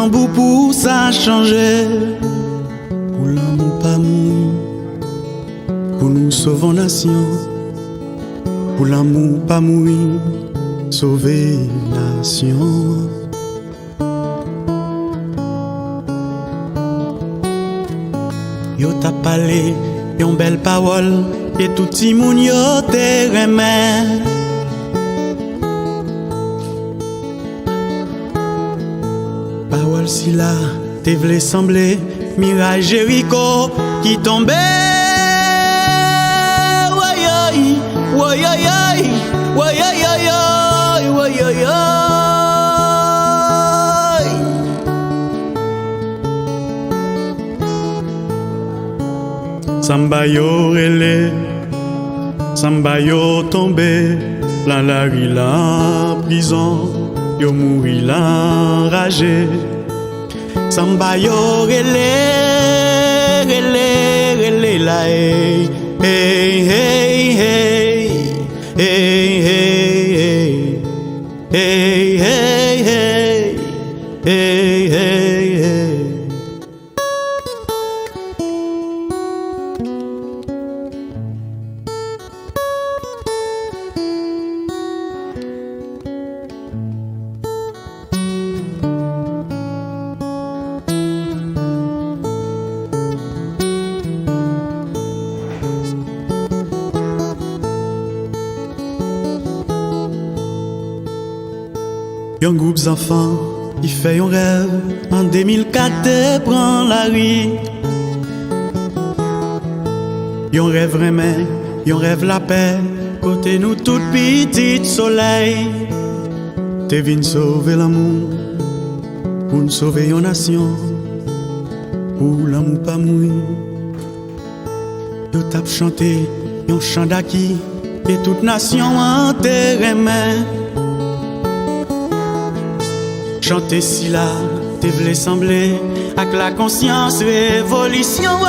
tambour pour ça changer. Pour l'amour pas mourir, pour nous sauver nation. Pour l'amour pas mourir, sauver nation. Yo t'a parlé, yon belle parole, et tout ti moun yo te remet. Parole si là, te vle sembler, mirage Jéricho qui tombait. Woyoy, woyoyoy, woyoyoy, woyoyoy. Samba yo relé, samba yo tombé, la rue la prison, yo mouri la enragé. Samba yo relé, relé, relé la hey, hey, hey, hey, hey, hey, hey, hey, hey, hey, hey, hey. Yon groupe d'enfants, il fait un rêve. En 2004, te prend la rue. Yon rêve vraiment, yon rêve la paix. Côté nous tout petit soleil. Te vin sauver l'amour, pour nous sauver yon nation. Pour l'amour pas mourir. Yo tap chanté, yon chant d'acquis. Et toute nation en terre main. Chanter si là, te vle sembler, avec la conscience révolution.